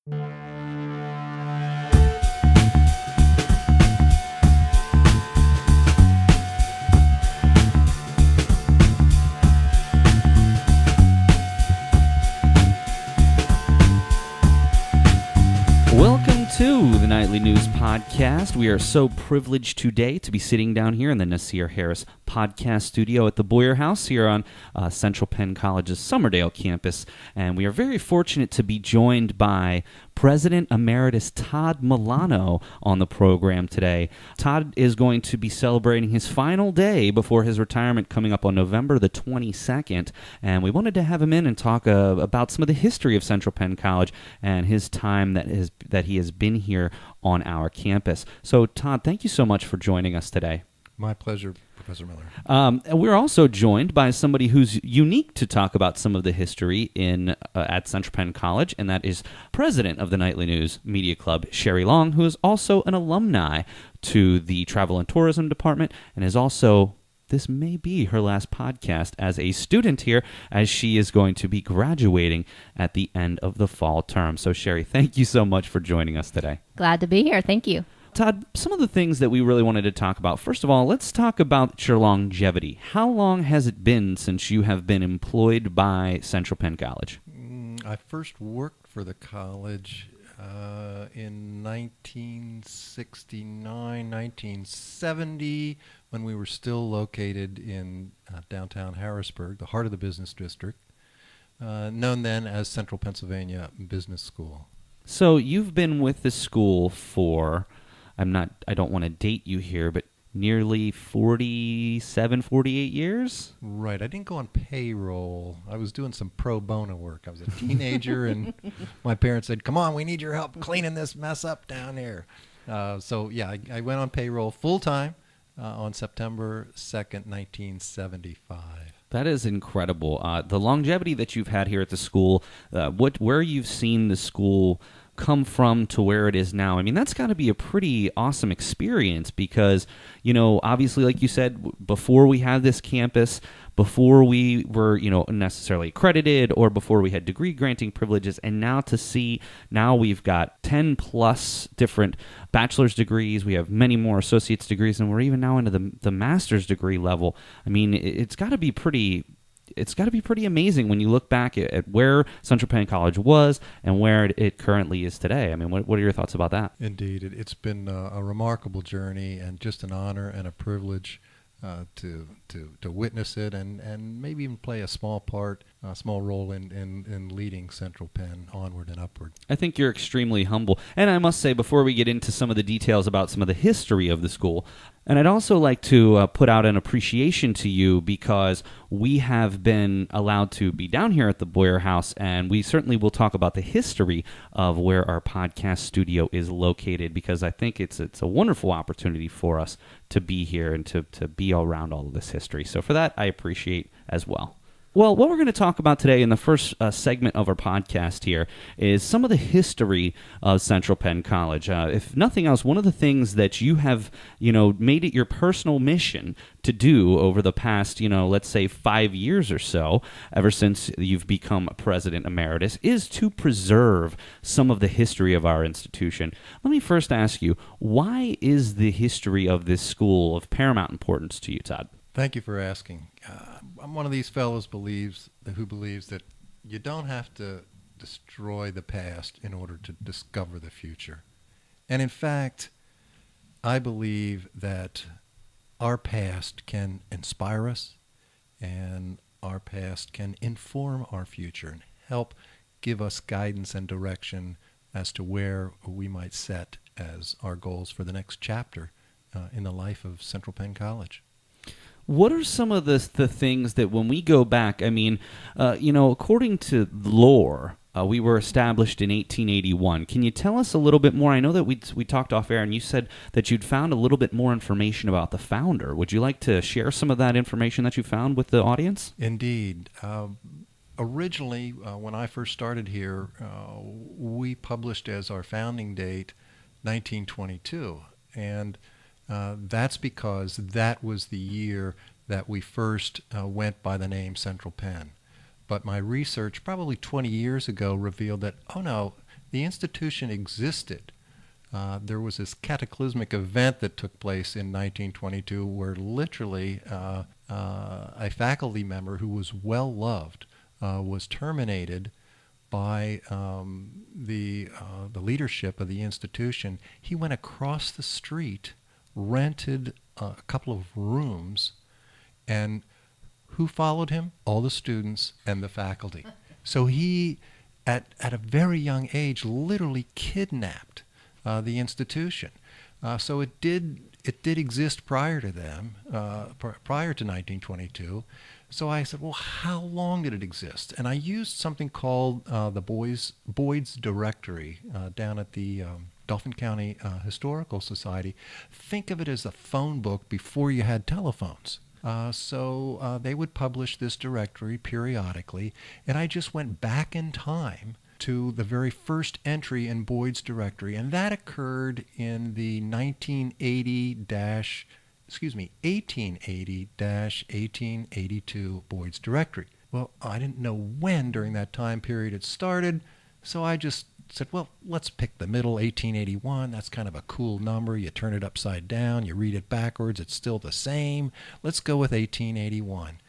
Welcome to the Nightly News Podcast. We are so privileged today to be sitting down here in the Nasir Harris Podcast Studio at the Boyer House here on Central Penn College's Summerdale campus. And we are very fortunate to be joined by President Emeritus Todd Milano on the program today. Todd is going to be celebrating his final day before his retirement coming up on November the 22nd. And we wanted to have him in and talk about some of the history of Central Penn College and his time that he has been here on our campus. So, Todd, thank you so much for joining us today. My pleasure, Professor Miller. And we're also joined by somebody who's unique to talk about some of the history at Central Penn College, and that is President of the Nightly News Media Club, Sherry Long, who is also an alumni to the Travel and Tourism Department and is also... This may be her last podcast as a student here, as she is going to be graduating at the end of the fall term. So, Sherry, thank you so much for joining us today. Glad to be here. Thank you. Todd, some of the things that we really wanted to talk about. First of all, let's talk about your longevity. How long has it been since you have been employed by Central Penn College? I first worked for the college in 1969, 1970, when we were still located in downtown Harrisburg, the heart of the business district, known then as Central Pennsylvania Business School. So you've been with the school for, I don't want to date you here, but nearly 47, 48 years? Right. I didn't go on payroll. I was doing some pro bono work. I was a teenager, and my parents said, "Come on, we need your help cleaning this mess up down here." I went on payroll full-time on September 2nd, 1975. That is incredible. The longevity that you've had here at the school, where you've seen the school come from to where it is now, I mean, that's got to be a pretty awesome experience because, obviously, like you said, before we had this campus, before we were, necessarily accredited or before we had degree granting privileges, and now we've got 10 plus different bachelor's degrees, we have many more associate's degrees, and we're even now into the master's degree level. I mean, it's got to be pretty amazing when you look back at where Central Penn College was and where it currently is today. I mean, what are your thoughts about that? Indeed. It's been a remarkable journey and just an honor and a privilege to witness it and maybe even play a small role in leading Central Penn onward and upward. I think you're extremely humble. And I must say, before we get into some of the details about some of the history of the school, and I'd also like to put out an appreciation to you because we have been allowed to be down here at the Boyer House, and we certainly will talk about the history of where our podcast studio is located because I think it's a wonderful opportunity for us to be here and to be around all of this history. So for that, I appreciate as well. Well, what we're going to talk about today in the first segment of our podcast here is some of the history of Central Penn College. If nothing else, one of the things that you have, made it your personal mission to do over the past, let's say 5 years or so, ever since you've become President Emeritus, is to preserve some of the history of our institution. Let me first ask you, why is the history of this school of paramount importance to you, Todd? Thank you for asking. I'm one of these fellows who believes that you don't have to destroy the past in order to discover the future. And in fact, I believe that our past can inspire us and our past can inform our future and help give us guidance and direction as to where we might set as our goals for the next chapter in the life of Central Penn College. What are some of the things that when we go back, I mean, according to lore, we were established in 1881. Can you tell us a little bit more? I know that we talked off air and you said that you'd found a little bit more information about the founder. Would you like to share some of that information that you found with the audience? Indeed. Originally, when I first started here, we published as our founding date 1922. And that's because that was the year that we first went by the name Central Penn. But my research probably 20 years ago revealed that, The institution existed. There was this cataclysmic event that took place in 1922 where literally a faculty member who was well loved was terminated by the leadership of the institution. He went across the street, rented a couple of rooms, and who followed him? All the students and the faculty. So he, at a very young age, literally kidnapped the institution. So it did exist prior to them, prior to 1922. So I said, well, how long did it exist? And I used something called the Boyd's Directory down at the Dauphin County Historical Society. Think of it as a phone book before you had telephones. So they would publish this directory periodically, and I just went back in time to the very first entry in Boyd's Directory, and that occurred in the 1880-1882 Boyd's Directory. Well, I didn't know when during that time period it started, so I just said, well, let's pick the middle, 1881. That's kind of a cool number. You turn it upside down, you read it backwards, it's still the same. Let's go with 1881.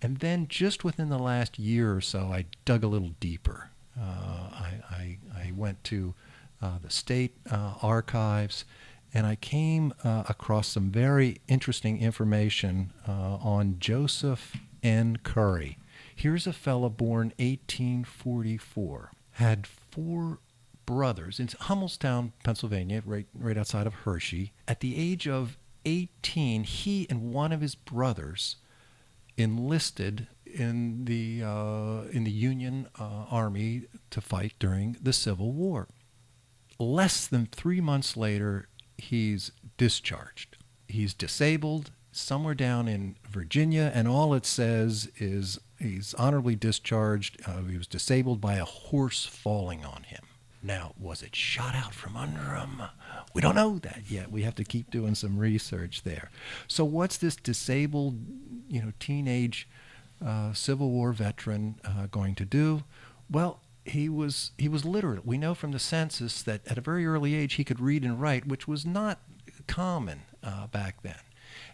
And then just within the last year or so, I dug a little deeper. I went to the state archives, and I came across some very interesting information on Joseph N. Curry. Here's a fellow born 1844, had 4 brothers in Hummelstown, Pennsylvania, right outside of Hershey. At the age of 18, he and one of his brothers enlisted in the Union Army to fight during the Civil War. Less than 3 months later, he's discharged. He's disabled somewhere down in Virginia, and all it says is he's honorably discharged. He was disabled by a horse falling on him. Now, was it shot out from under him? We don't know that yet. We have to keep doing some research there. So what's this disabled, teenage Civil War veteran going to do? Well, he was literate. We know from the census that at a very early age he could read and write, which was not common back then.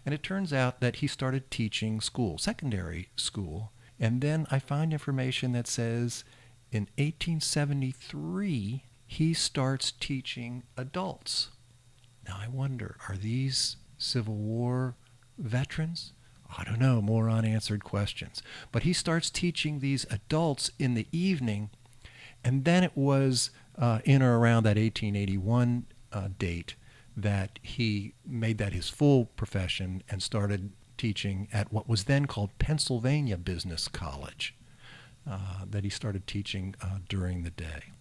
And it turns out that he started teaching school, secondary school. And then I find information that says in 1873 he starts teaching adults. Now I wonder, are these Civil War veterans? I don't know, more unanswered questions. But he starts teaching these adults in the evening, and then it was in or around that 1881 date that he made that his full profession and started teaching at what was then called Pennsylvania Business College, that he started teaching during the day.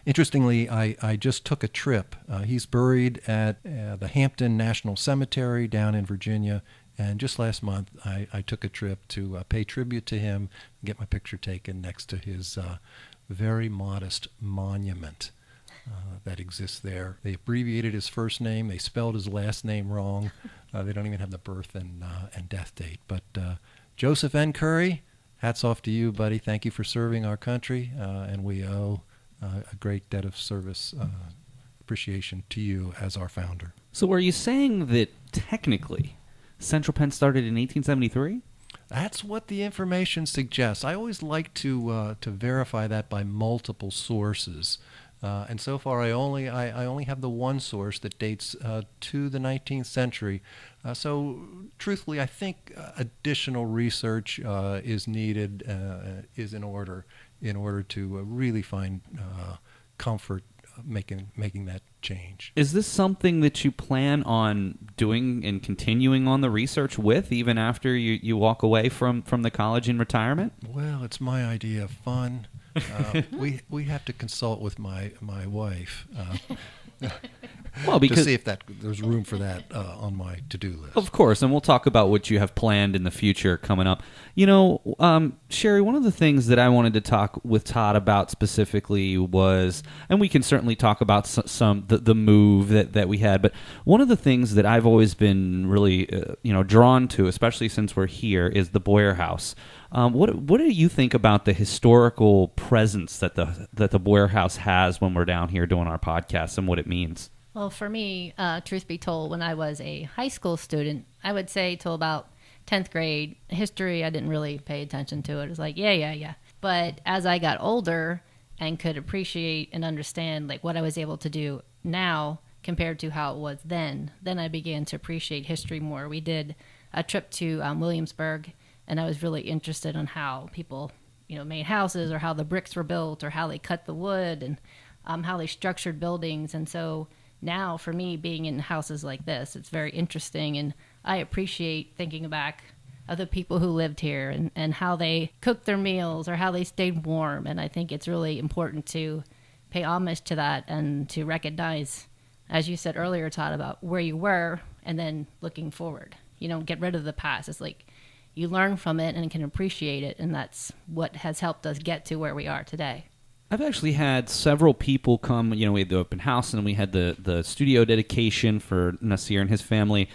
Interestingly, I just took a trip. He's buried at the Hampton National Cemetery down in Virginia, and just last month I took a trip to pay tribute to him, get my picture taken next to his very modest monument that exists there. They abbreviated his first name. They spelled his last name wrong. They don't even have the birth and death date. But Joseph N. Curry, hats off to you, buddy. Thank you for serving our country, and we owe a great debt of service appreciation to you as our founder. So are you saying that technically Central Penn started in 1873? That's what the information suggests. I always like to verify that by multiple sources. And so far, I only have the one source that dates to the 19th century. So, truthfully, I think additional research is needed, is in order to really find comfort making that change. Is this something that you plan on doing and continuing on the research with, even after you walk away from the college in retirement? Well, it's my idea of fun. We have to consult with my wife. Well, to because see if there's room for that on my to-do list. of course, and we'll talk about what you have planned in the future coming up. You know, Sherry, one of the things that I wanted to talk with Todd about specifically was, and we can certainly talk about the move that we had, but one of the things that I've always been really drawn to, especially since we're here, is the Boyer House. What do you think about the historical presence that the Boyer House has when we're down here doing our podcast and what it means? Well, for me, truth be told, when I was a high school student, I would say till about 10th grade, history, I didn't really pay attention to it. It was like, yeah. But as I got older and could appreciate and understand like what I was able to do now compared to how it was then I began to appreciate history more. We did a trip to Williamsburg, and I was really interested in how people, made houses, or how the bricks were built, or how they cut the wood, and how they structured buildings. And so now, for me, being in houses like this, it's very interesting, and I appreciate thinking back of the people who lived here and how they cooked their meals or how they stayed warm. And I think it's really important to pay homage to that and to recognize, as you said earlier, Todd, about where you were and then looking forward. Get rid of the past. It's like you learn from it and can appreciate it, and that's what has helped us get to where we are today. I've actually had several people come. We had the open house, and we had the studio dedication for Nasir and his family.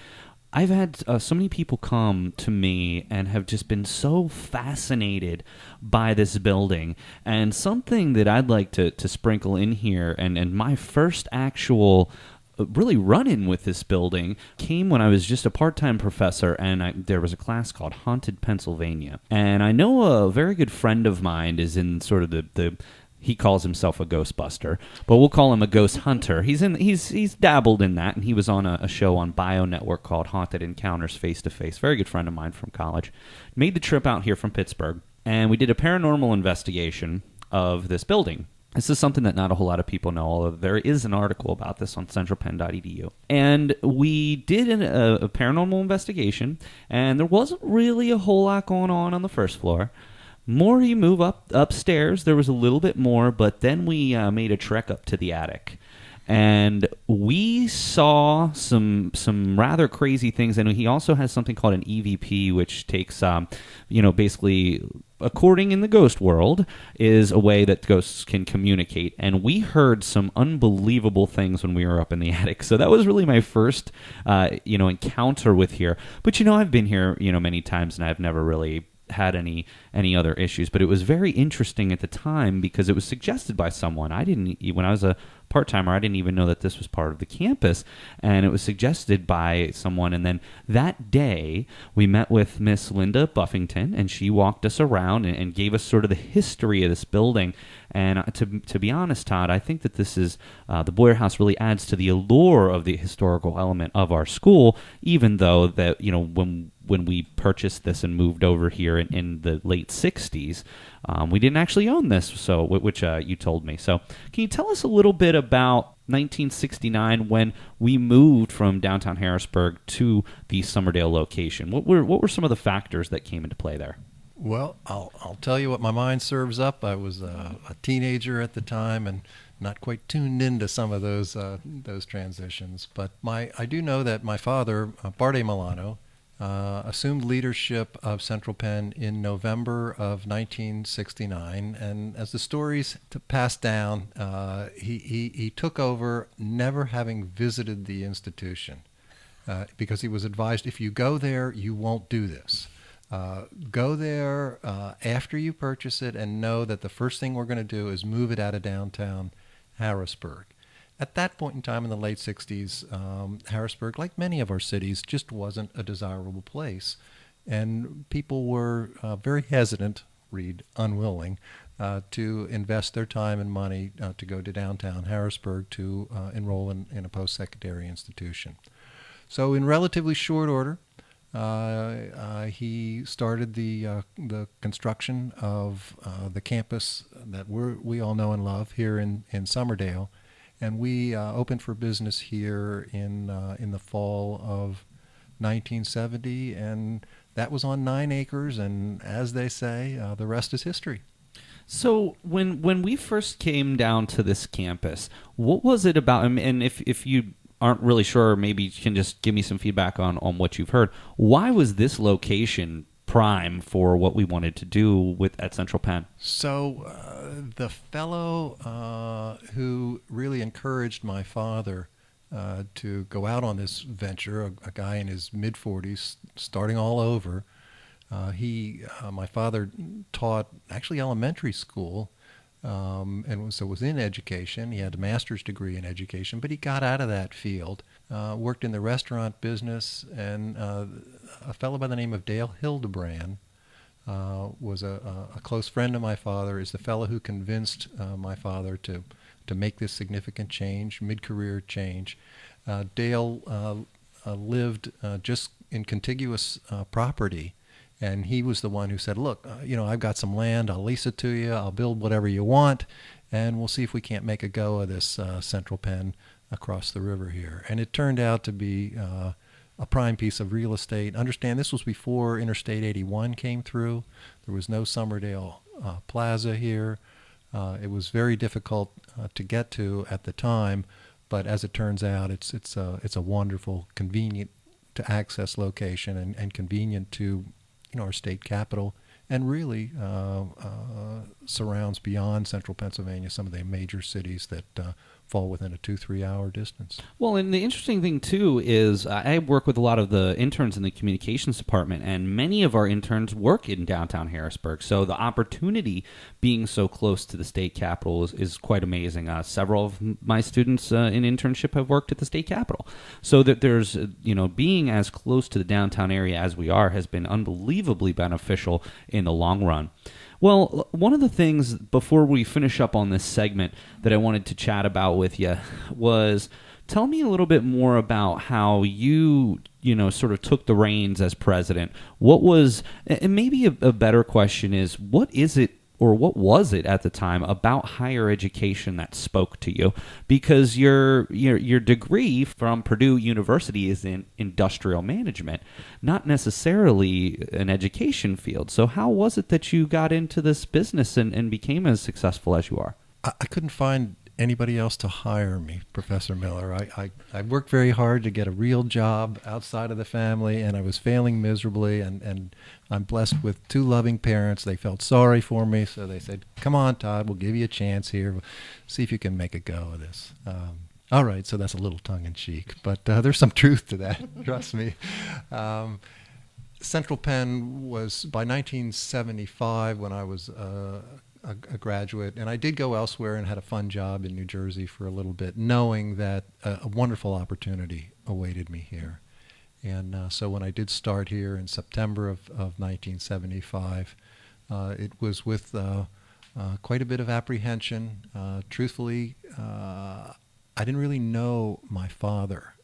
I've had so many people come to me and have just been so fascinated by this building. And something that I'd like to sprinkle in here, and my first actual really run-in with this building came when I was just a part-time professor, and there was a class called Haunted Pennsylvania. And I know a very good friend of mine is in sort of the he calls himself a Ghostbuster, but we'll call him a ghost hunter. He's dabbled in that, and he was on a show on Bio Network called Haunted Encounters Face to Face. Very good friend of mine from college. Made the trip out here from Pittsburgh, and we did a paranormal investigation of this building. This is something that not a whole lot of people know, although there is an article about this on centralpenn.edu. And we did a paranormal investigation, and there wasn't really a whole lot going on the first floor. More you move upstairs, there was a little bit more, but then we made a trek up to the attic. And we saw some rather crazy things, and he also has something called an EVP, which takes, basically, according in the ghost world, is a way that ghosts can communicate. And we heard some unbelievable things when we were up in the attic. So that was really my first, encounter with here. But I've been here, many times, and I've never really had any other issues, but it was very interesting at the time because it was suggested by someone. When I was a part-timer, I didn't even know that this was part of the campus, and it was suggested by someone. And then that day we met with Miss Linda Buffington, and she walked us around and gave us sort of the history of this building. And to be honest, Todd, I think that this is the Boyer House really adds to the allure of the historical element of our school, even though that when we purchased this and moved over here in the late 60s, we didn't actually own this, so which you told me. So can you tell us a little bit about 1969 when we moved from downtown Harrisburg to the Summerdale location? What were some of the factors that came into play there? Well, I'll tell you what my mind serves up. I was a teenager at the time and not quite tuned into some of those transitions. But I do know that my father, President Milano, assumed leadership of Central Penn in November of 1969, and as the stories passed down, he took over, never having visited the institution, because he was advised, if you go there, you won't do this. Go there after you purchase it, and know that the first thing we're going to do is move it out of downtown Harrisburg. At that point in time in the late 60s, Harrisburg, like many of our cities, just wasn't a desirable place. And people were very hesitant, read unwilling, to invest their time and money to go to downtown Harrisburg to enroll in a post-secondary institution. So in relatively short order, he started the construction of the campus that we all know and love here in Summerdale. And we opened for business here in the fall of 1970, and that was on 9 acres. And as they say, the rest is history. So when we first came down to this campus, what was it about? And if you aren't really sure, maybe you can just give me some feedback on what you've heard. Why was this location prime for what we wanted to do at Central Penn? So the fellow who really encouraged my father to go out on this venture, a guy in his mid-40s, starting all over, my father taught actually elementary school, and so was in education. He had a master's degree in education, but he got out of that field, worked in the restaurant business, and a fellow by the name of Dale Hildebrand was a close friend of my father, is the fellow who convinced my father to make this significant change, mid-career change. Dale lived just in contiguous property, and he was the one who said, look, I've got some land, I'll lease it to you, I'll build whatever you want, and we'll see if we can't make a go of this Central Penn across the river here. And it turned out to be a prime piece of real estate. Understand, this was before Interstate 81 came through. There was no Somerdale Plaza here. It was very difficult to get to at the time, but as it turns out, it's a wonderful, convenient to access location and convenient to our state capital, and really surrounds beyond central Pennsylvania some of the major cities that fall within a 2-3 hour distance. Well, and the interesting thing, too, is I work with a lot of the interns in the communications department, and many of our interns work in downtown Harrisburg. So the opportunity being so close to the state capitol is quite amazing. Several of my students in internship have worked at the state capitol. So that there's, being as close to the downtown area as we are has been unbelievably beneficial in the long run. Well, one of the things before we finish up on this segment that I wanted to chat about with you was tell me a little bit more about how you sort of took the reins as president. What was, and maybe a better question is, what is it, or what was it at the time about higher education that spoke to you? Because your degree from Purdue University is in industrial management, not necessarily an education field. So how was it that you got into this business and became as successful as you are? I couldn't find anybody else to hire me, Professor Miller. I worked very hard to get a real job outside of the family, and I was failing miserably, and I'm blessed with 2 loving parents. They felt sorry for me, so they said, come on, Todd, we'll give you a chance here. See if you can make a go of this. All right, so that's a little tongue-in-cheek, but there's some truth to that, trust me. Central Penn was, by 1975, when I was a graduate, and I did go elsewhere and had a fun job in New Jersey for a little bit, knowing that a wonderful opportunity awaited me here. And so when I did start here in September of 1975, it was with quite a bit of apprehension. Truthfully, I didn't really know my father.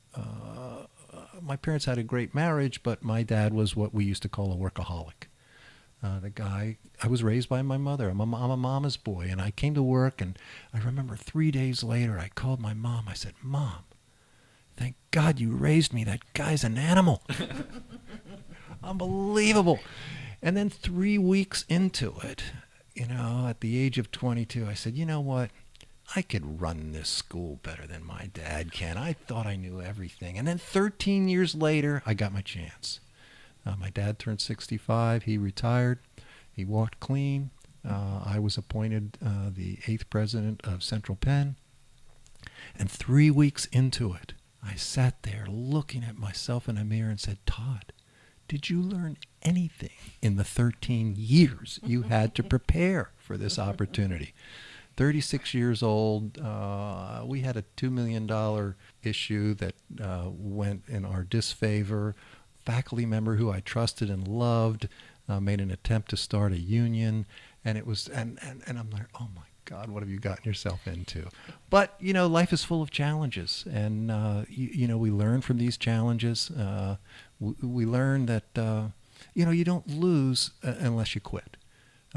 My parents had a great marriage, but my dad was what we used to call a workaholic. The guy, I was raised by my mother. I'm a mama's boy, and I came to work, and I remember 3 days later, I called my mom. I said, Mom, thank God you raised me. That guy's an animal. Unbelievable. And then 3 weeks into it, at the age of 22, I said, you know what? I could run this school better than my dad can. I thought I knew everything. And then 13 years later, I got my chance. My dad turned 65. He retired. He walked clean. I was appointed the 8th president of Central Penn. And 3 weeks into it, I sat there looking at myself in a mirror and said, Todd, did you learn anything in the 13 years you had to prepare for this opportunity? 36 years old. We had a $2 million issue that went in our disfavor. Faculty member who I trusted and loved made an attempt to start a union, and it was and I'm like, oh my God, what have you gotten yourself into? But life is full of challenges, and we learn from these challenges. We learn that you don't lose unless you quit.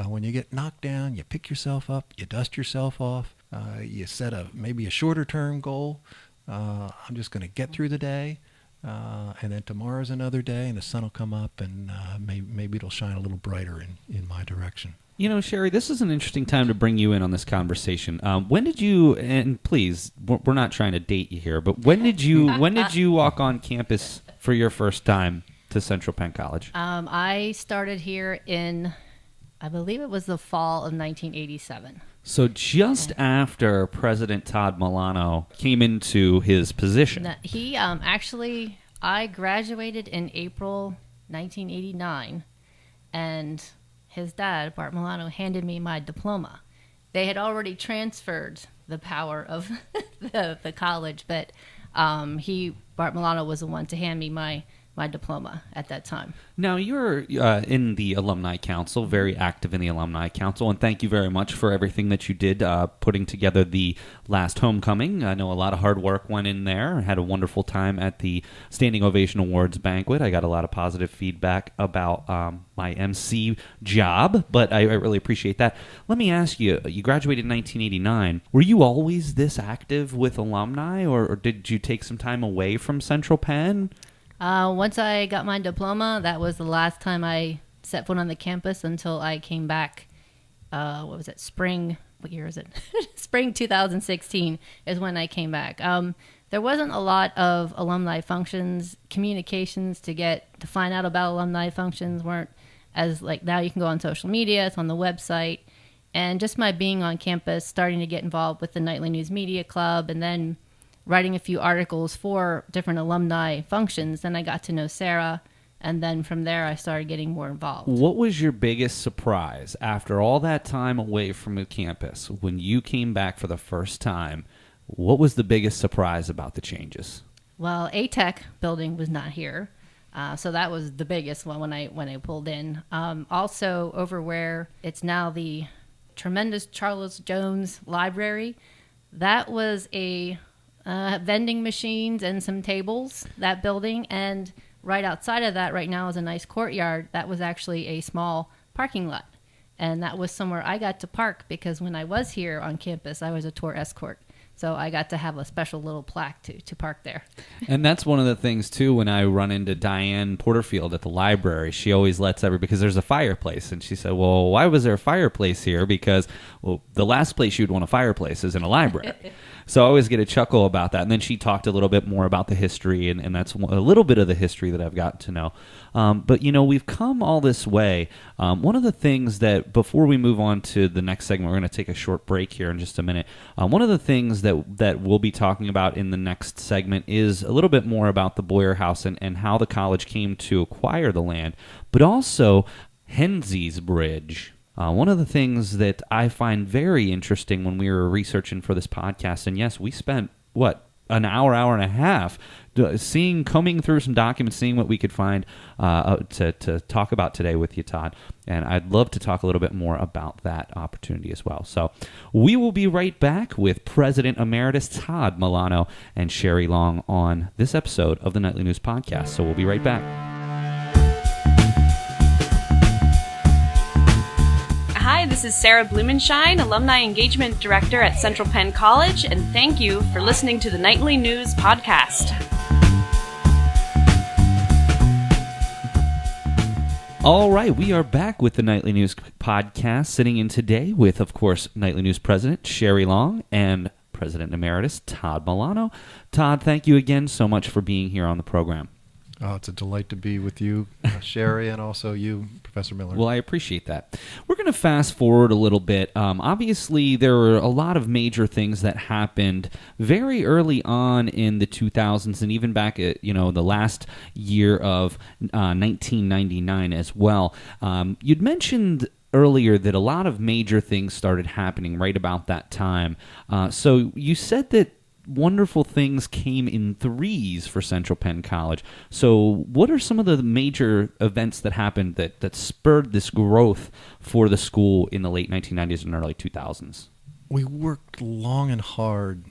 When you get knocked down, you pick yourself up, you dust yourself off, you set maybe a shorter term goal. I'm just going to get through the day. And then tomorrow's another day, and the sun will come up, and maybe it'll shine a little brighter in my direction. You know, Sherry, this is an interesting time to bring you in on this conversation. When did you, and please, we're not trying to date you here, but when did you walk on campus for your first time to Central Penn College? I started here in, I believe it was the fall of 1987. So just after President Todd Milano came into his position. He actually, I graduated in April 1989, and his dad, Bart Milano, handed me my diploma. They had already transferred the power of the college, but Bart Milano was the one to hand me my diploma at that time. Now, you're in the Alumni Council, very active in the Alumni Council, and thank you very much for everything that you did putting together the last homecoming. I know a lot of hard work went in there. I had a wonderful time at the Standing Ovation Awards banquet. I got a lot of positive feedback about my MC job, but I really appreciate that. Let me ask you, you graduated in 1989. Were you always this active with alumni, or did you take some time away from Central Penn? Once I got my diploma, that was the last time I set foot on the campus until I came back. Spring? What year is it? Spring 2016 is when I came back. There wasn't a lot of alumni functions. Communications to find out about alumni functions weren't as like now. You can go on social media, it's on the website, and just my being on campus, starting to get involved with the Nightly News Media Club, and then writing a few articles for different alumni functions. Then I got to know Sarah, and then from there I started getting more involved. What was your biggest surprise after all that time away from the campus when you came back for the first time? What was the biggest surprise about the changes? Well, A-Tech building was not here, so that was the biggest one when I pulled in. Also, over where it's now the tremendous Charles Jones Library, that was a vending machines and some tables, that building, and right outside of that right now is a nice courtyard. That was actually a small parking lot, and that was somewhere I got to park because when I was here on campus I was a tour escort, so I got to have a special little plaque to park there. And that's one of the things too when I run into Diane Porterfield at the library. She always lets because there's a fireplace, and she said, well, why was there a fireplace here? Because the last place you'd want a fireplace is in a library. So I always get a chuckle about that. And then she talked a little bit more about the history, and that's a little bit of the history that I've gotten to know. But, we've come all this way. One of the things that, before we move on to the next segment, we're going to take a short break here in just a minute. One of the things that we'll be talking about in the next segment is a little bit more about the Boyer House and how the college came to acquire the land, but also Henzy's Bridge. One of the things that I find very interesting when we were researching for this podcast, and yes, we spent, an hour and a half combing through some documents, seeing what we could find to talk about today with you, Todd. And I'd love to talk a little bit more about that opportunity as well. So we will be right back with President Emeritus Todd Milano and Sherry Long on this episode of the Nightly News Podcast. So we'll be right back. Hi, this is Sarah Blumenshine, Alumni Engagement Director at Central Penn College, and thank you for listening to the Nightly News Podcast. All right, we are back with the Nightly News Podcast, sitting in today with, of course, Nightly News President Sherry Long and President Emeritus Todd Milano. Todd, thank you again so much for being here on the program. Oh, it's a delight to be with you, Sherry, and also you, Professor Miller. Well, I appreciate that. We're going to fast forward a little bit. Obviously, there were a lot of major things that happened very early on in the 2000s, and even back at the last year of 1999 as well. You'd mentioned earlier that a lot of major things started happening right about that time. So you said that wonderful things came in threes for Central Penn College. So what are some of the major events that happened that spurred this growth for the school in the late 1990s and early 2000s? We worked long and hard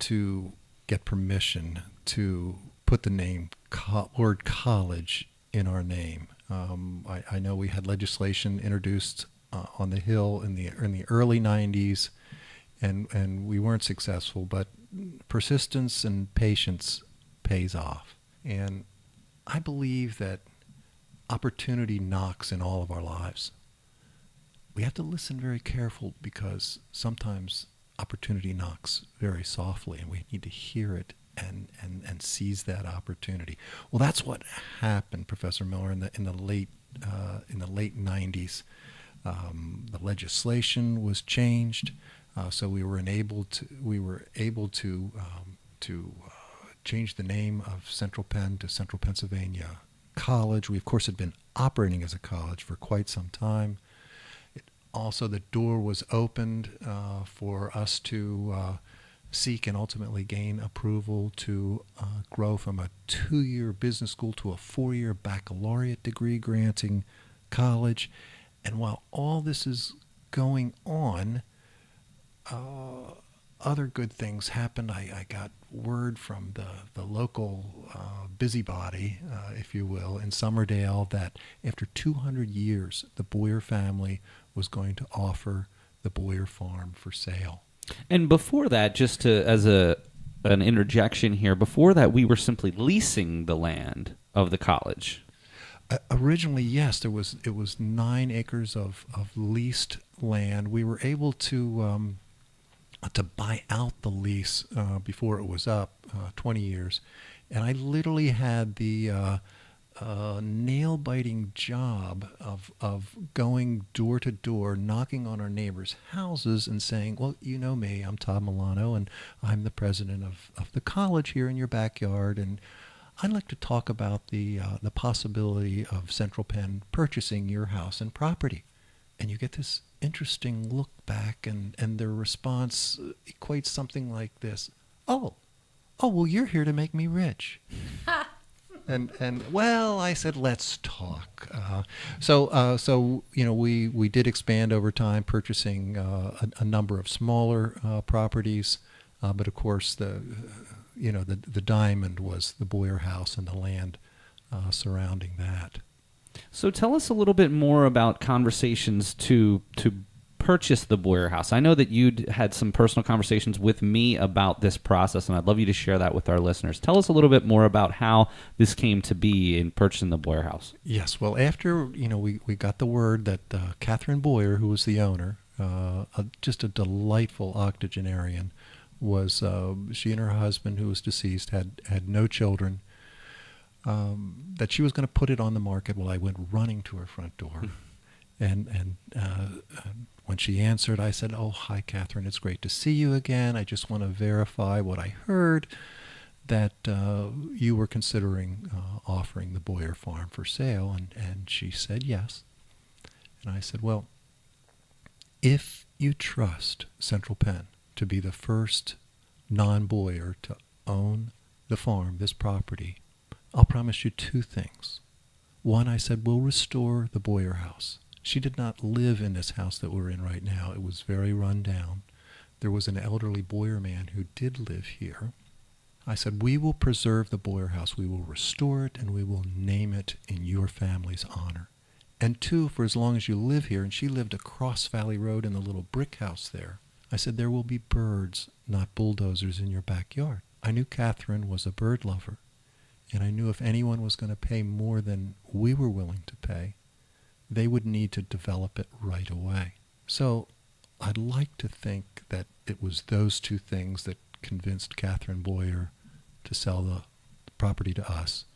to get permission to put the name word college in our name. I know we had legislation introduced on the Hill in the early 90s, and we weren't successful, but persistence and patience pays off. And I believe that opportunity knocks in all of our lives. we have to listen very careful, because sometimes opportunity knocks very softly, and we need to hear it and seize that opportunity. Well, that's what happened, Professor Miller, in the late 90s. The legislation was changed, so we were able to change the name of Central Penn to Central Pennsylvania College. We, of course, had been operating as a college for quite some time. Also, the door was opened for us to seek and ultimately gain approval to grow from a 2-year business school to a 4-year baccalaureate degree granting college. And while all this is going on, other good things happened. I got word from the local busybody, if you will, in Summerdale, that after 200 years, the Boyer family was going to offer the Boyer farm for sale. And before that, just to, as an interjection here, before that, we were simply leasing the land of the college. Originally, yes, it was 9 acres of leased land. We were able to buy out the lease before it was up, 20 years, and I literally had the nail-biting job of going door to door, knocking on our neighbors' houses and saying, well, you know me, I'm Todd Milano, and I'm the president of the college here in your backyard, and I'd like to talk about the possibility of Central Penn purchasing your house and property. And you get this interesting look back, and their response equates something like this: oh, well, you're here to make me rich. And well, I said, let's talk. So we did expand over time, purchasing a number of smaller properties, but of course the diamond was the Boyer house and the land surrounding that. So tell us a little bit more about conversations to purchase the Boyer house. I know that you'd had some personal conversations with me about this process, and I'd love you to share that with our listeners. Tell us a little bit more about how this came to be in purchasing the Boyer house. Yes, well, after we got the word that Catherine Boyer, who was the owner, just a delightful octogenarian, was she and her husband, who was deceased, had no children, that she was going to put it on the market. Well, I went running to her front door, and when she answered, I said, "Oh, hi, Catherine. It's great to see you again. I just want to verify what I heard, that you were considering offering the Boyer farm for sale." And she said yes. And I said, well, if you trust Central Penn to be the first non-Boyer to own the farm, this property, I'll promise you 2 things. One, I said, we'll restore the Boyer house. She did not live in this house that we're in right now. It was very run down. There was an elderly Boyer man who did live here. I said, we will preserve the Boyer house. We will restore it, and we will name it in your family's honor. And 2, for as long as you live here, and she lived across Valley Road in the little brick house there, I said, there will be birds, not bulldozers, in your backyard. I knew Catherine was a bird lover, and I knew if anyone was going to pay more than we were willing to pay, they would need to develop it right away. So I'd like to think that it was those 2 things that convinced Catherine Boyer to sell the property to us.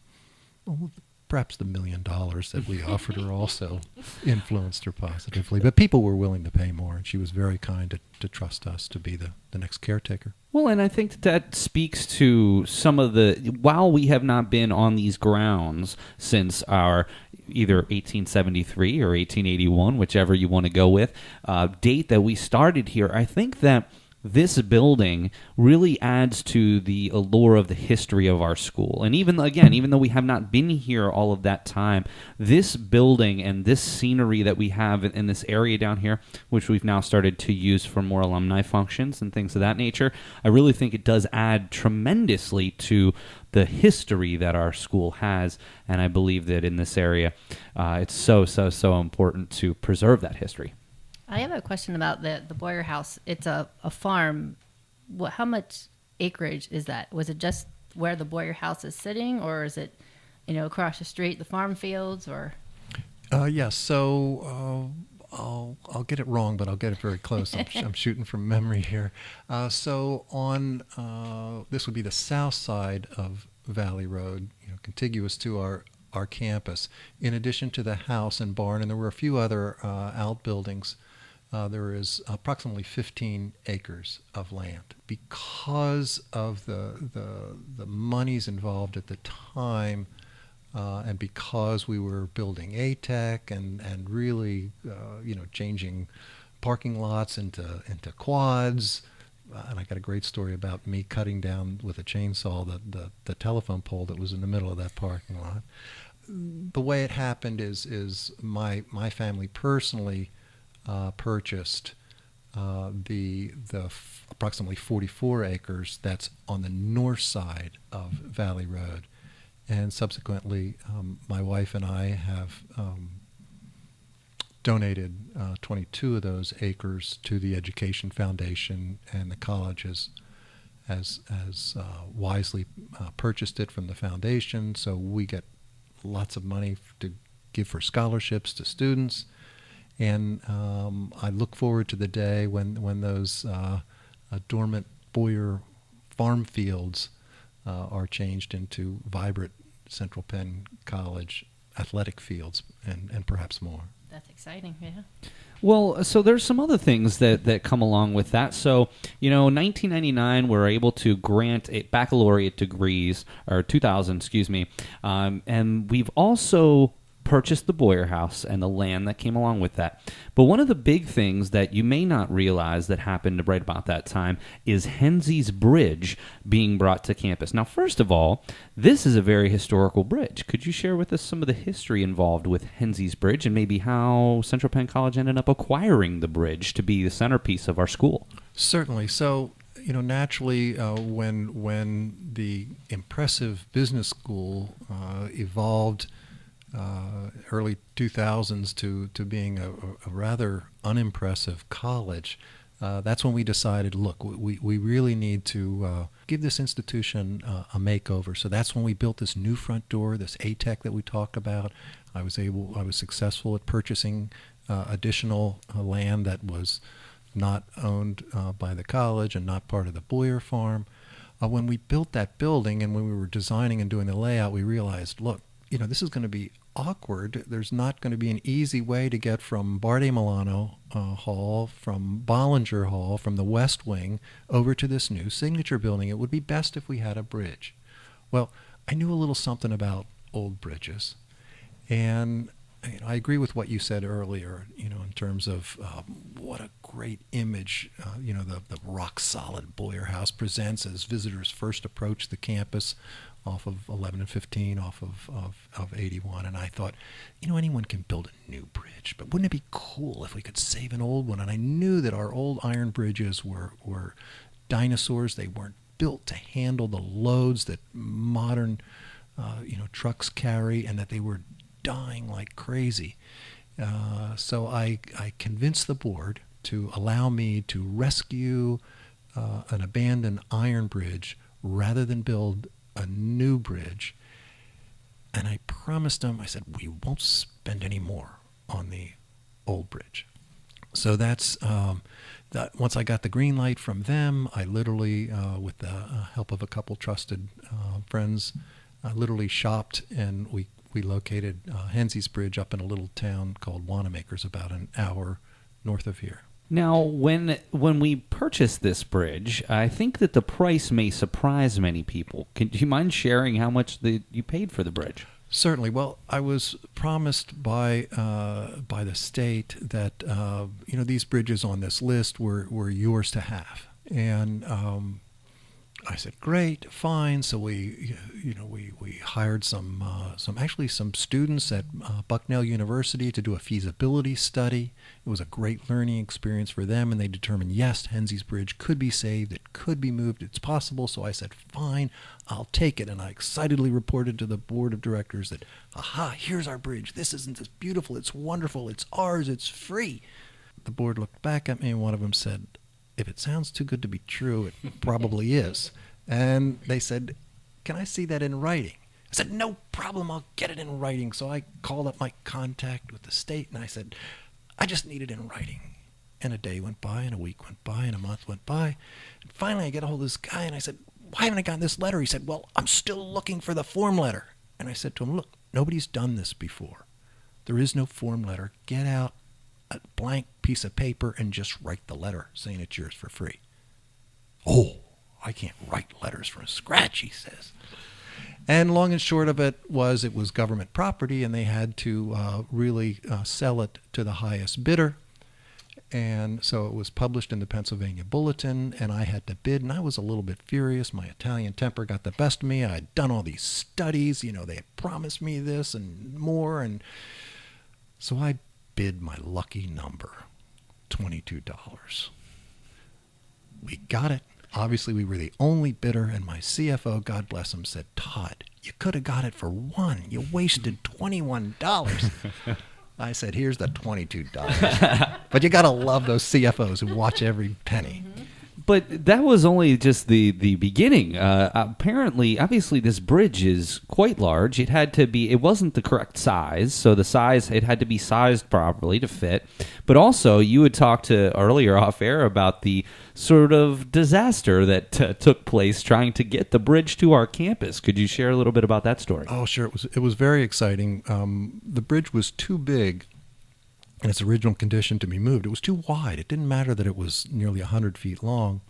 Well, perhaps the $1 million that we offered her also influenced her positively. But people were willing to pay more, and she was very kind to trust us to be the next caretaker. Well, and I think that speaks to some of the, while we have not been on these grounds since our either 1873 or 1881, whichever you want to go with, date that we started here, I think that this building really adds to the allure of the history of our school. And even though we have not been here all of that time, this building and this scenery that we have in this area down here, which we've now started to use for more alumni functions and things of that nature, I really think it does add tremendously to the history that our school has. And I believe that in this area, it's so important to preserve that history. I have a question about the Boyer house. It's a farm. How much acreage is that? Was it just where the Boyer house is sitting, or is it, across the street, the farm fields, or? Yes. So I'll get it wrong, but I'll get it very close. I'm shooting from memory here. So on this would be the south side of Valley Road, contiguous to our campus. In addition to the house and barn, and there were a few other outbuildings, there is approximately 15 acres of land. Because of the monies involved at the time, and because we were building ATEC and really changing parking lots into quads, and I got a great story about me cutting down with a chainsaw the telephone pole that was in the middle of that parking lot. The way it happened is my family personally purchased the approximately 44 acres that's on the north side of Valley Road, and subsequently my wife and I have donated 22 of those acres to the Education Foundation, and the college has wisely purchased it from the foundation, so we get lots of money to give for scholarships to students. And I look forward to the day when those dormant Boyer farm fields are changed into vibrant Central Penn College athletic fields and perhaps more. That's exciting, yeah. Well, so there's some other things that come along with that. So, 1999, we're able to grant baccalaureate degrees, or 2000, excuse me, and we've also purchased the Boyer House and the land that came along with that. But one of the big things that you may not realize that happened right about that time is Hensey's Bridge being brought to campus. Now, first of all, this is a very historical bridge. Could you share with us some of the history involved with Hensey's Bridge and maybe how Central Penn College ended up acquiring the bridge to be the centerpiece of our school? Certainly. So, naturally, when the impressive business school evolved early 2000s to being a rather unimpressive college, that's when we decided, look, we really need to give this institution a makeover. So that's when we built this new front door, this ATEC that we talk about. I was successful at purchasing additional land that was not owned by the college and not part of the Boyer farm. When we built that building and when we were designing and doing the layout, we realized, look, this is going to be awkward. There's not going to be an easy way to get from President Milano Hall, from Bollinger Hall, from the West Wing over to this new signature building. It would be best if we had a bridge. Well, I knew a little something about old bridges, and I agree with what you said earlier, in terms of what a great image, the rock-solid Boyer House presents as visitors first approach the campus off of 11 and 15, off of 81. And I thought, anyone can build a new bridge, but wouldn't it be cool if we could save an old one? And I knew that our old iron bridges were dinosaurs. They weren't built to handle the loads that modern trucks carry, and that they were dying like crazy. So I convinced the board to allow me to rescue an abandoned iron bridge rather than build a new bridge. And I promised them, I said, we won't spend any more on the old bridge. So that's that. Once I got the green light from them, I literally, with the help of a couple trusted friends, I literally shopped, and we located Hensey's Bridge up in a little town called Wanamaker's, about an hour north of here. Now, when we purchased this bridge, I think that the price may surprise many people. Do you mind sharing how much you paid for the bridge? Certainly. Well, I was promised by the state that these bridges on this list were yours to have, and I said, great, fine. So we hired some students at Bucknell University to do a feasibility study. It was a great learning experience for them, and they determined, yes, Hensey's Bridge could be saved, it could be moved, it's possible. So I said, fine, I'll take it. And I excitedly reported to the board of directors that, aha, here's our bridge. This isn't this beautiful, it's wonderful, it's ours, it's free. The board looked back at me, and one of them said, if it sounds too good to be true, it probably is. And they said, can I see that in writing? I said, no problem, I'll get it in writing. So I called up my contact with the state, and I said, I just need it in writing. And a day went by, and a week went by, and a month went by. And finally, I get a hold of this guy, and I said, why haven't I gotten this letter? He said, well, I'm still looking for the form letter. And I said to him, look, nobody's done this before. There is no form letter. Get out a blank piece of paper and just write the letter saying it's yours for free. Oh, I can't write letters from scratch, he says. And long and short of it was government property, and they had to really sell it to the highest bidder. And so it was published in the Pennsylvania Bulletin, and I had to bid, and I was a little bit furious. My Italian temper got the best of me. I had done all these studies. They had promised me this and more, and so I bid my lucky number, $22. We got it. Obviously, we were the only bidder, and my CFO, God bless him, said, Todd, you could have got it for one. You wasted $21. I said, here's the $22. But you got to love those CFOs who watch every penny. But that was only just the beginning. Apparently, obviously, this bridge is quite large. It wasn't the correct size, so it had to be sized properly to fit. But also, you had talked to earlier off air about the sort of disaster that took place trying to get the bridge to our campus. Could you share a little bit about that story? Oh, sure. It was very exciting. The bridge was too big in its original condition to be moved. It was too wide. It didn't matter that it was nearly 100 feet long.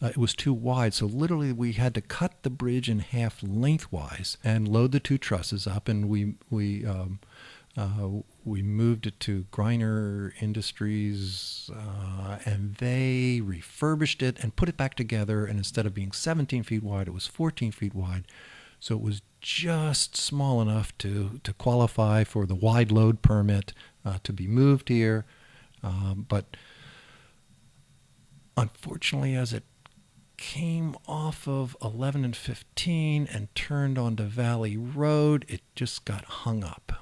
It was too wide, so literally we had to cut the bridge in half lengthwise and load the two trusses up, and we moved it to Griner Industries, and they refurbished it and put it back together, and instead of being 17 feet wide, it was 14 feet wide. So it was just small enough to qualify for the wide load permit to be moved here. But unfortunately, as it came off of 11 and 15 and turned onto Valley Road, it just got hung up.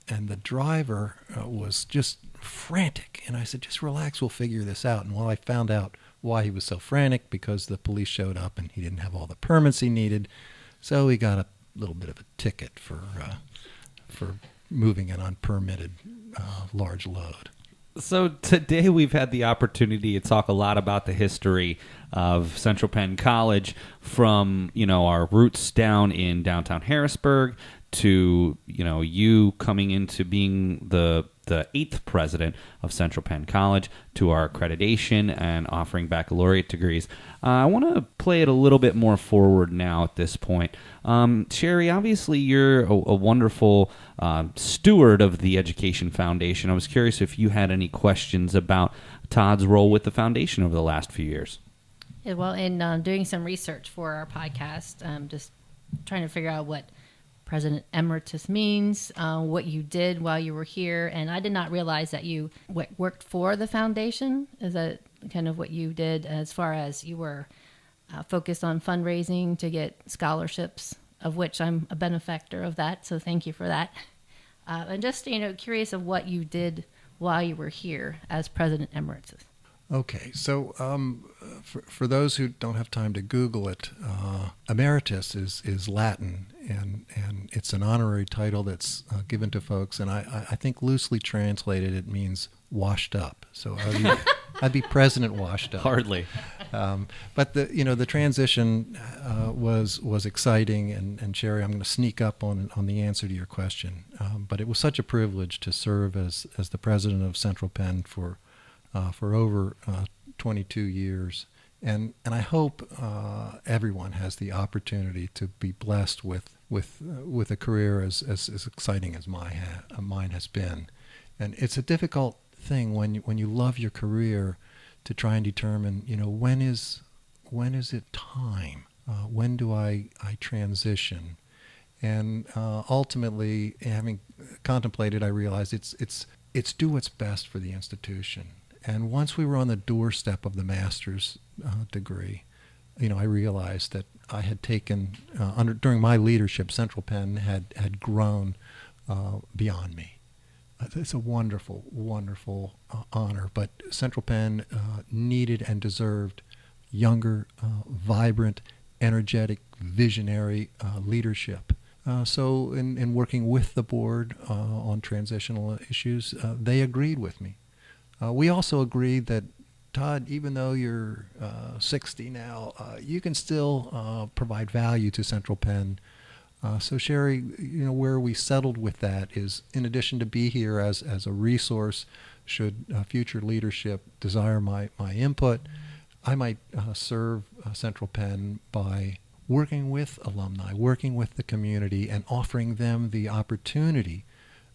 And the driver was just frantic. And I said, just relax, we'll figure this out. And I found out why he was so frantic, because the police showed up and he didn't have all the permits he needed. So he got a little bit of a ticket for moving an unpermitted large load. So today we've had the opportunity to talk a lot about the history of Central Penn College, from our roots down in downtown Harrisburg to you coming into being the 8th president of Central Penn College, to our accreditation and offering baccalaureate degrees. I want to play it a little bit more forward now at this point. Sherry, obviously you're a wonderful steward of the Education Foundation. I was curious if you had any questions about Todd's role with the foundation over the last few years. Yeah, well, in doing some research for our podcast, just trying to figure out what President Emeritus means, what you did while you were here, and I did not realize that you worked for the foundation. Is that kind of what you did, as far as you were focused on fundraising to get scholarships, of which I'm a benefactor of that, so thank you for that. And just curious of what you did while you were here as President Emeritus. Okay, so for those who don't have time to Google it, emeritus is Latin, and it's an honorary title that's given to folks, and I think loosely translated it means washed up. So I'd be President washed up. Hardly. But the transition was exciting, and Sherry, I'm going to sneak up on the answer to your question. But it was such a privilege to serve as the president of Central Penn for over 22 years, and I hope everyone has the opportunity to be blessed with a career as exciting as mine has been. And it's a difficult thing when you love your career to try and determine, when is it time? When do I transition? And ultimately, having contemplated, I realized it's do what's best for the institution. And once we were on the doorstep of the master's degree, I realized that I had taken, during my leadership, Central Penn had grown beyond me. It's a wonderful, wonderful honor, but Central Penn needed and deserved younger, vibrant, energetic, visionary leadership. So in working with the board on transitional issues, they agreed with me. We also agreed that, Todd, even though you're 60 now, you can still provide value to Central Penn. So Sherry, where we settled with that is, in addition to be here as a resource, should future leadership desire my input, I might serve Central Penn by working with alumni, working with the community, and offering them the opportunity,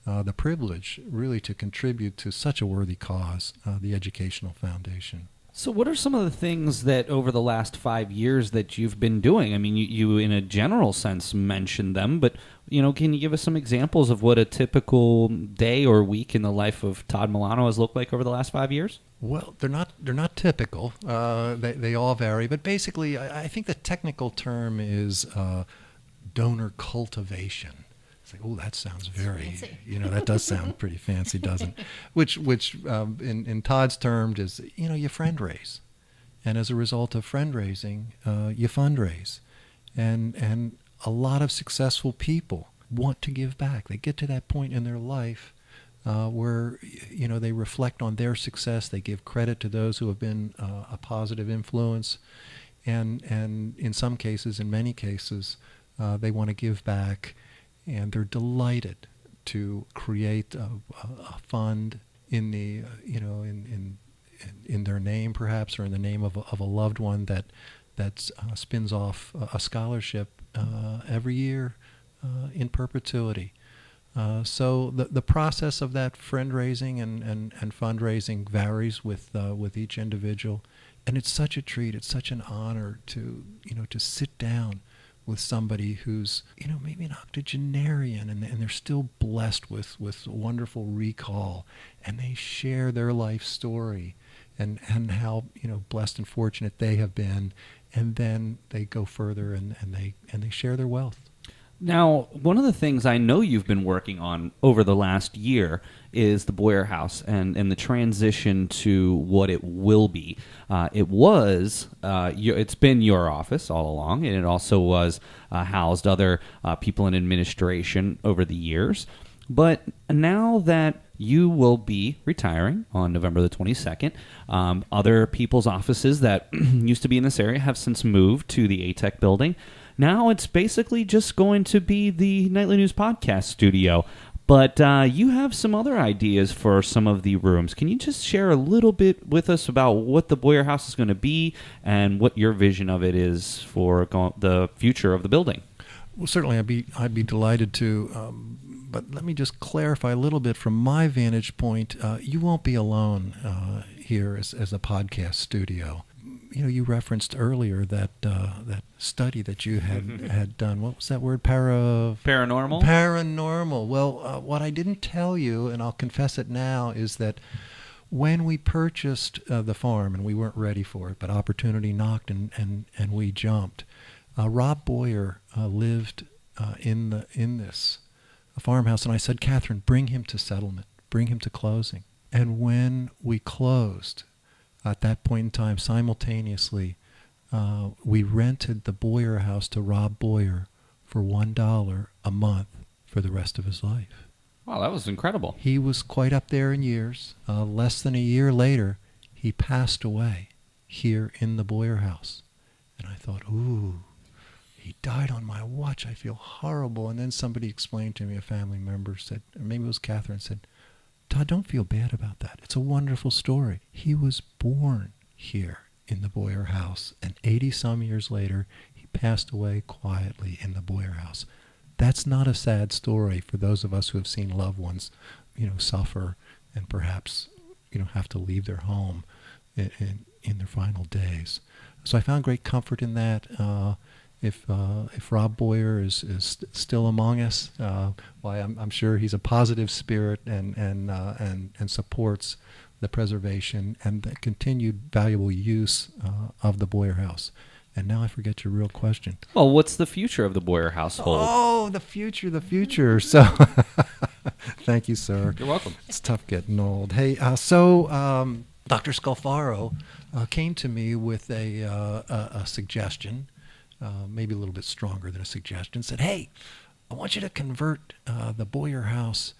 the privilege, really, to contribute to such a worthy cause, the Educational Foundation. So what are some of the things that over the last 5 years that you've been doing? I mean, you in a general sense mentioned them, but can you give us some examples of what a typical day or week in the life of Todd Milano has looked like over the last 5 years? Well, they're not typical. They all vary, but basically, I think the technical term is donor cultivation. It's like, oh, that sounds very, that does sound pretty fancy, doesn't it? Which in Todd's terms is, you friend raise. And as a result of friend raising, you fundraise. And a lot of successful people want to give back. They get to that point in their life where, they reflect on their success. They give credit to those who have been a positive influence. And in some cases, in many cases, they want to give back. And they're delighted to create a fund in the in their name, perhaps, or in the name of a loved one that spins off a scholarship every year in perpetuity. So the process of that friend raising and fundraising varies with each individual, and it's such a treat. It's such an honor to sit down with somebody who's maybe an octogenarian and they're still blessed with wonderful recall, and they share their life story and how blessed and fortunate they have been, and then they go further and they share their wealth. Now, one of the things I know you've been working on over the last year is the Boyer House and the transition to what it will be. It's been your office all along, and it also was housed other people in administration over the years. But now that you will be retiring on November the 22nd, other people's offices that used to be in this area have since moved to the ATEC building. Now it's basically just going to be the Nightly News podcast studio. But you have some other ideas for some of the rooms. Can you just share a little bit with us about what the Boyer House is going to be and what your vision of it is for the future of the building? Well, certainly I'd be delighted to. But let me just clarify a little bit from my vantage point. You won't be alone here as a podcast studio. You referenced earlier that study that you had done. What was that word? Paranormal? Paranormal. Well, what I didn't tell you, and I'll confess it now, is that when we purchased the farm, and we weren't ready for it, but opportunity knocked and we jumped, Rob Boyer lived in this farmhouse, and I said, Catherine, bring him to settlement, bring him to closing. And when we closed, at that point in time, simultaneously, we rented the Boyer House to Rob Boyer for $1 a month for the rest of his life. Wow, that was incredible. He was quite up there in years. Less than a year later, he passed away here in the Boyer House. And I thought, ooh, he died on my watch. I feel horrible. And then somebody explained to me, a family member said, or maybe it was Catherine, said, Todd, don't feel bad about that. It's a wonderful story. He was born here in the Boyer House, and 80-some years later, he passed away quietly in the Boyer House. That's not a sad story for those of us who have seen loved ones, suffer and perhaps, have to leave their home in their final days. So I found great comfort in that. If Rob Boyer is still among us, why I'm sure he's a positive spirit and supports the preservation and the continued valuable use of the Boyer House. And now I forget your real question. Well, what's the future of the Boyer household? Oh, the future. So, thank you, sir. You're welcome. It's tough getting old. Hey, Dr. Scalfaro came to me with a suggestion. Maybe a little bit stronger than a suggestion, said, hey, I want you to convert the Boyer House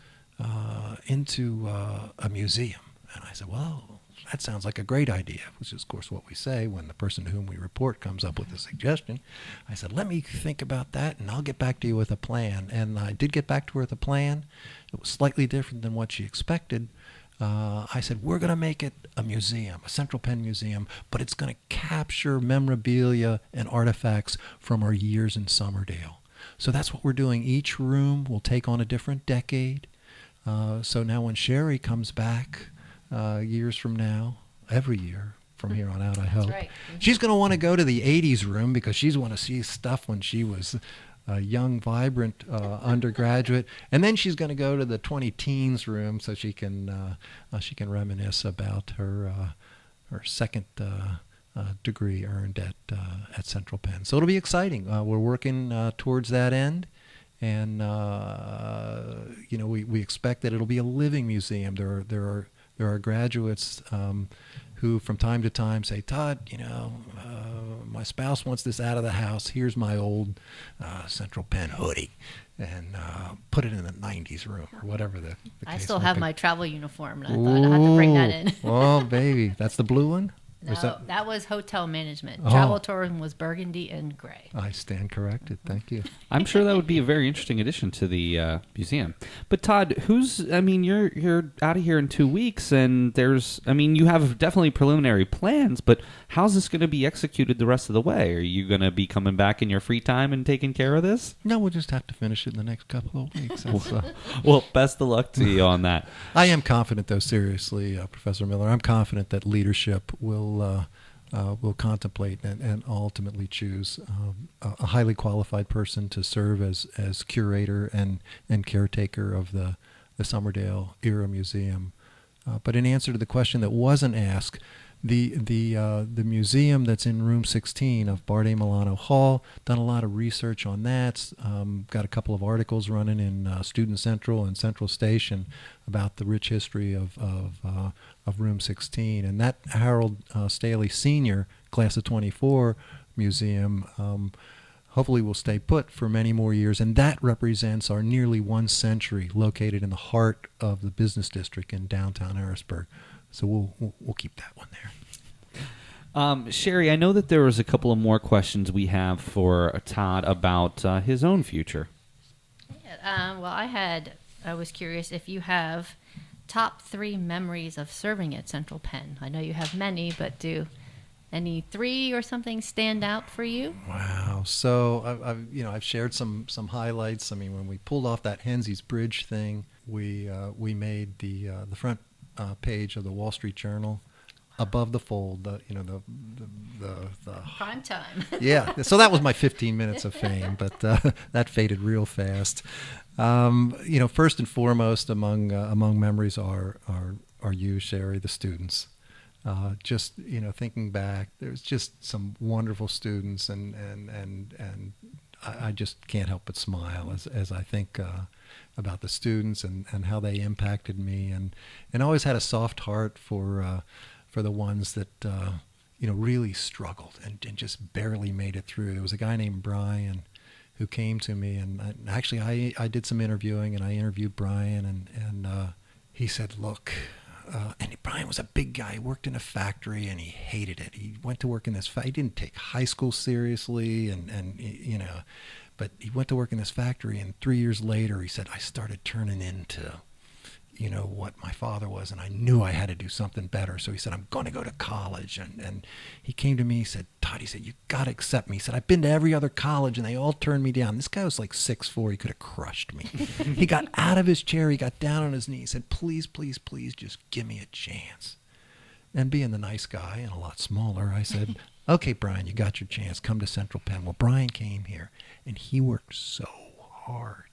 into a museum. And I said, well, that sounds like a great idea, which is, of course, what we say when the person to whom we report comes up with a suggestion. I said, let me think about that, and I'll get back to you with a plan. And I did get back to her with a plan. It was slightly different than what she expected. I said, we're going to make it a museum, a Central Penn museum, but it's going to capture memorabilia and artifacts from our years in Somerdale. So that's what we're doing. Each room will take on a different decade. So now when Sherry comes back years from now, every year from here on out, I hope, right. She's going to want to go to the 80s room because she's want to see stuff when she was a young, vibrant undergraduate, and then she's going to go to the 20-teens room so she can reminisce about her second degree earned at Central Penn. So it'll be exciting. We're working towards that end, and we expect that it'll be a living museum. There are graduates who from time to time say, Todd, my spouse wants this out of the house. Here's my old Central Penn hoodie, and put it in the 90s room or whatever the I case still might have be. my travel uniform, and I thought I had to bring that in. Oh, baby. That's the blue one? Or is No, that was hotel management. Oh. Travel tourism was burgundy and gray. I stand corrected. Thank you. I'm sure that would be a very interesting addition to the museum. But Todd, you're out of here in 2 weeks, and you have definitely preliminary plans, but how's this going to be executed the rest of the way? Are you going to be coming back in your free time and taking care of this? No, we'll just have to finish it in the next couple of weeks. Well, best of luck to you on that. I am confident, though, seriously, Professor Miller, I'm confident that leadership will contemplate and ultimately choose a highly qualified person to serve as curator and caretaker of the Somerdale Era Museum. But in answer to the question that wasn't asked, the museum that's in room 16 of President Milano Hall, done a lot of research on that. Got a couple of articles running in Student Central and Central Station about the rich history of room 16. And that Harold Staley Sr. Class of 24 museum hopefully will stay put for many more years. And that represents our nearly 1 century located in the heart of the business district in downtown Harrisburg. So we'll keep that one there. Sherry, I know that there was a couple of more questions we have for Todd about his own future. Yeah, I was curious if you have top 3 memories of serving at Central Penn. I know you have many, but do any 3 or something stand out for you? Wow. So I've shared some highlights. I mean, when we pulled off that Hensies Bridge thing, we made the front page of the Wall Street Journal above the fold. The Prime time. Yeah. So that was my 15 minutes of fame, but that faded real fast. First and foremost among memories are you, Sherry, the students. Just thinking back, there's just some wonderful students, and I just can't help but smile as I think about the students and how they impacted me, and always had a soft heart for the ones that really struggled and just barely made it through. There was a guy named Brian who came to me, and actually I did some interviewing, and I interviewed Brian, and he said, look, and Brian was a big guy. He worked in a factory, and he hated it. He went to work in this he didn't take high school seriously, but he went to work in this factory, and 3 years later, he said, I started turning into, what my father was, and I knew I had to do something better. So he said, I'm going to go to college. And he came to me, he said, Todd, he said, you got to accept me. He said, I've been to every other college, and they all turned me down. This guy was like 6'4". He could have crushed me. He got out of his chair. He got down on his knee. He said, please, please, please, just give me a chance. And being the nice guy and a lot smaller, I said, okay, Brian, you got your chance. Come to Central Penn. Well, Brian came here, and he worked so hard.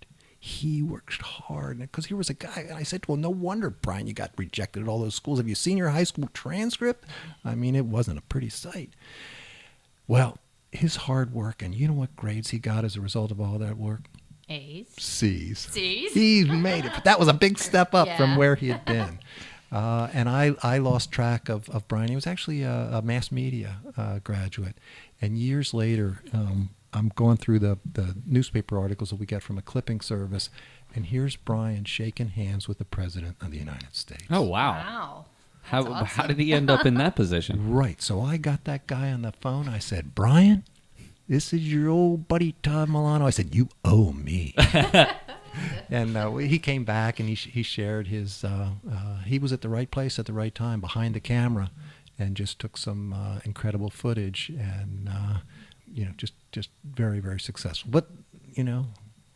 He worked hard because he was a guy. And I said, well, no wonder, Brian, you got rejected at all those schools. Have you seen your high school transcript? I mean, it wasn't a pretty sight. Well, his hard work, and you know what grades he got as a result of all that work? A's. C's. C's? He made it. But that was a big step up from Yeah. where he had been. And I lost track of Brian. He was actually a mass media graduate. And years later, I'm going through the newspaper articles that we get from a clipping service, and here's Brian shaking hands with the President of the United States. Oh, wow. Wow. How did he end up in that position? Right. So I got that guy on the phone. I said, Brian, this is your old buddy Todd Milano. I said, you owe me. And he came back and he shared his, he was at the right place at the right time behind the camera and just took some incredible footage and, just very, very successful. But,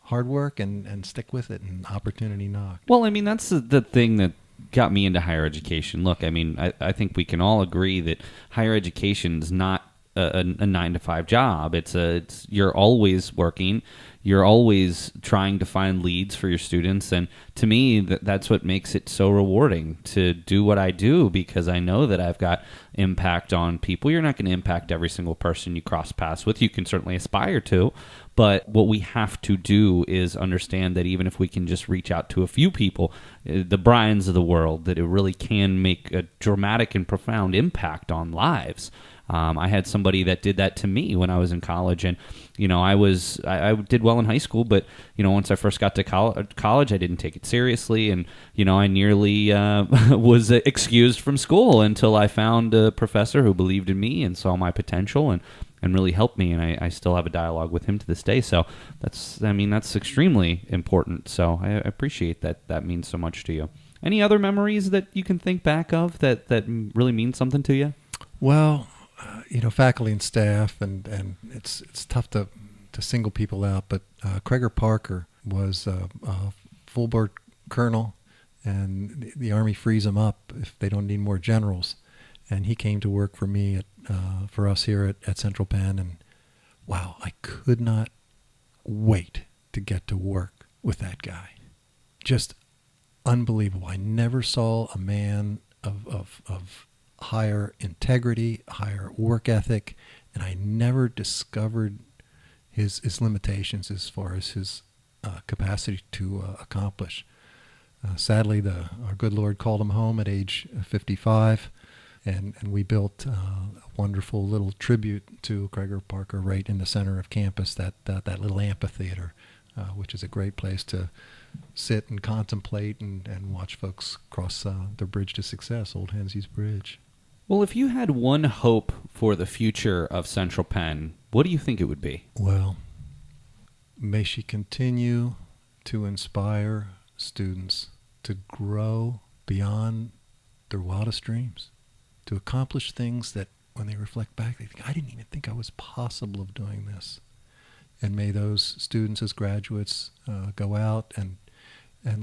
hard work and stick with it and opportunity knocked. Well, I mean, that's the thing that got me into higher education. Look, I mean, I think we can all agree that higher education is not a 9-to-5 job. It's you're always working. You're always trying to find leads for your students. And to me, that's what makes it so rewarding to do what I do, because I know that I've got impact on people. You're not going to impact every single person you cross paths with. You can certainly aspire to. But what we have to do is understand that even if we can just reach out to a few people, the Brians of the world, that it really can make a dramatic and profound impact on lives. I had somebody that did that to me when I was in college, and I did well in high school, but once I first got to college, I didn't take it seriously, and I nearly was excused from school until I found a professor who believed in me and saw my potential and really helped me, and I still have a dialogue with him to this day. So that's extremely important. So I appreciate that. That means so much to you. Any other memories that you can think back of that really mean something to you? Well, faculty and staff, and it's tough to single people out, but Cregar Parker was a full-board colonel, and the Army frees them up if they don't need more generals. And he came to work for me for us here at Central Penn, and wow, I could not wait to get to work with that guy. Just unbelievable. I never saw a man of higher integrity, higher work ethic, and I never discovered his limitations as far as his capacity to accomplish. Sadly, our good Lord called him home at age 55, and we built a wonderful little tribute to Cregar Parker right in the center of campus, that little amphitheater, which is a great place to sit and contemplate and watch folks cross the bridge to success, Old Hensies Bridge. Well, if you had one hope for the future of Central Penn, what do you think it would be? Well, may she continue to inspire students to grow beyond their wildest dreams, to accomplish things that when they reflect back, they think, I didn't even think I was possible of doing this. And may those students as graduates go out and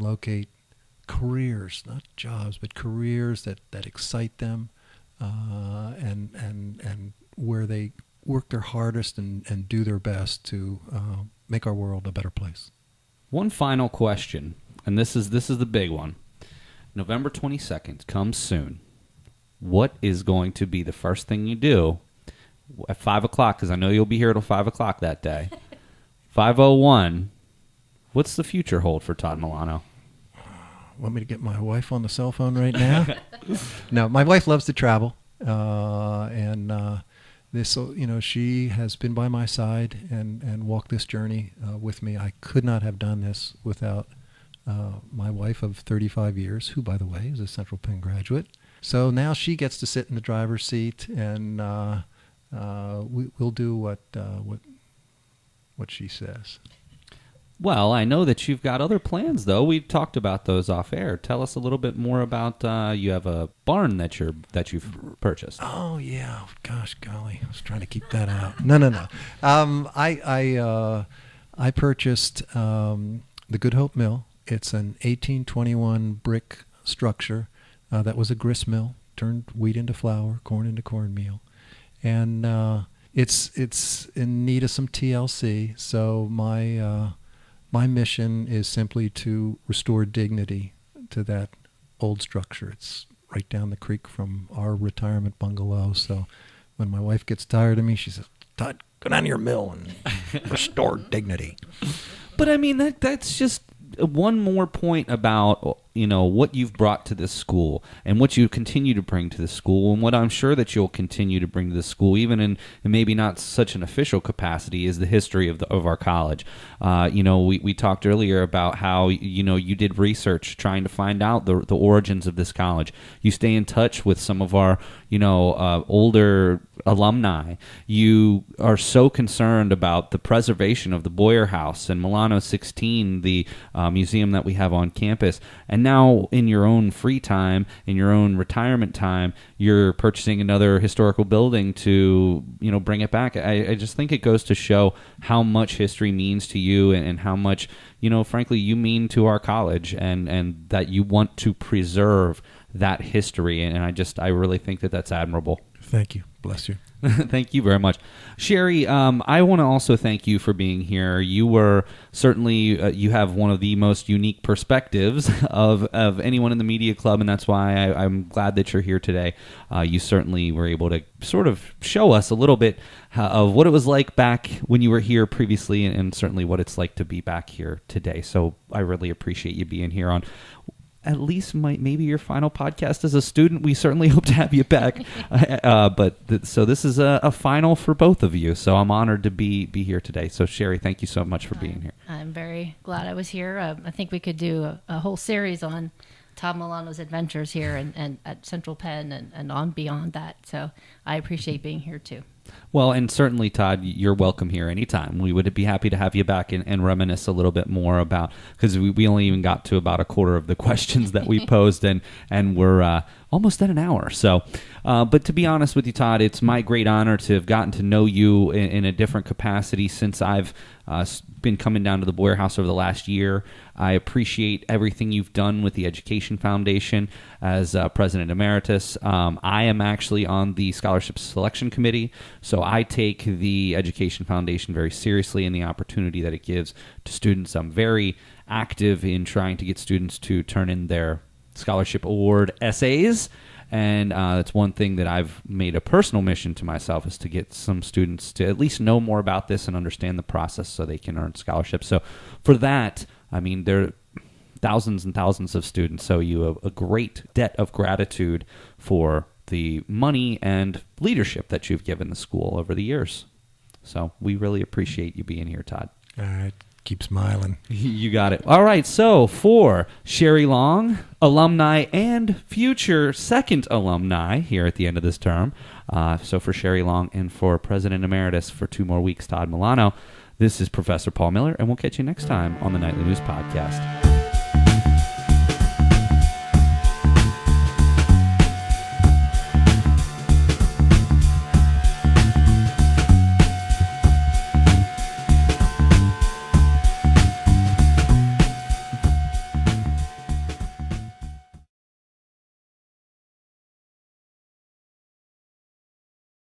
locate careers, not jobs, but careers that excite them, and where they work their hardest and do their best to make our world a better place. One final question, and this is the big one. November 22nd comes soon. What is going to be the first thing you do at 5 o'clock? Because I know you'll be here till 5 o'clock that day. 5:01. What's the future hold for Todd Milano? Want me to get my wife on the cell phone right now? No, my wife loves to travel, and this, she has been by my side and walked this journey with me. I could not have done this without my wife of 35 years, who, by the way, is a Central Penn graduate. So now she gets to sit in the driver's seat, and we'll do what she says. Well, I know that you've got other plans, though. We've talked about those off air. Tell us a little bit more about. You have a barn that you've purchased. Oh yeah, gosh, golly, I was trying to keep that out. No. I purchased the Good Hope Mill. It's an 1821 brick structure that was a grist mill, turned wheat into flour, corn into cornmeal, and it's in need of some TLC. So my mission is simply to restore dignity to that old structure. It's right down the creek from our retirement bungalow. So when my wife gets tired of me, she says, Todd, go down to your mill and restore dignity. But I mean, that's just one more point about what you've brought to this school and what you continue to bring to the school, and what I'm sure that you'll continue to bring to the school, even in maybe not such an official capacity, is the history of our college. We talked earlier about how you did research trying to find out the origins of this college. You stay in touch with some of our older alumni. You are so concerned about the preservation of the Boyer House and Milano 16, the museum that we have on campus. And now, in your own free time, in your own retirement time, you're purchasing another historical building to bring it back. I just think it goes to show how much history means to you, and how much frankly, you mean to our college, and that you want to preserve that history. And I really think that that's admirable. Thank you. Bless you. Thank you very much. Sherry, I want to also thank you for being here. You were certainly, you have one of the most unique perspectives of anyone in the media club, and that's why I'm glad that you're here today. You certainly were able to sort of show us a little bit of what it was like back when you were here previously, and certainly what it's like to be back here today. So I really appreciate you being here on at least maybe your final podcast as a student. We certainly hope to have you back. So this is a final for both of you. So I'm honored to be here today. So Sherry, thank you so much for being here. I'm very glad I was here. I think we could do a whole series on Todd Milano's adventures here and at Central Penn and on beyond that. So I appreciate being here too. Well, and certainly, Todd, you're welcome here anytime. We would be happy to have you back and reminisce a little bit more about, because we only even got to about a quarter of the questions that we posed, and we're almost at an hour. So, but to be honest with you, Todd, it's my great honor to have gotten to know you in a different capacity since I've been coming down to the Boyer House over the last year. I appreciate everything you've done with the Education Foundation as President Emeritus. I am actually on the Scholarship Selection Committee, so I take the Education Foundation very seriously and the opportunity that it gives to students. I'm very active in trying to get students to turn in their scholarship award essays, and it's one thing that I've made a personal mission to myself, is to get some students to at least know more about this and understand the process so they can earn scholarships. So for that, there are thousands and thousands of students, so you have a great debt of gratitude for the money and leadership that you've given the school over the years. So we really appreciate you being here, Todd. All right. Keep smiling. You got it. All right. So for Sherry Long, alumni and future second alumni here at the end of this term. So for Sherry Long and for President Emeritus for 2 more weeks, Todd Milano, this is Professor Paul Miller, and we'll catch you next time on the Nightly News Podcast.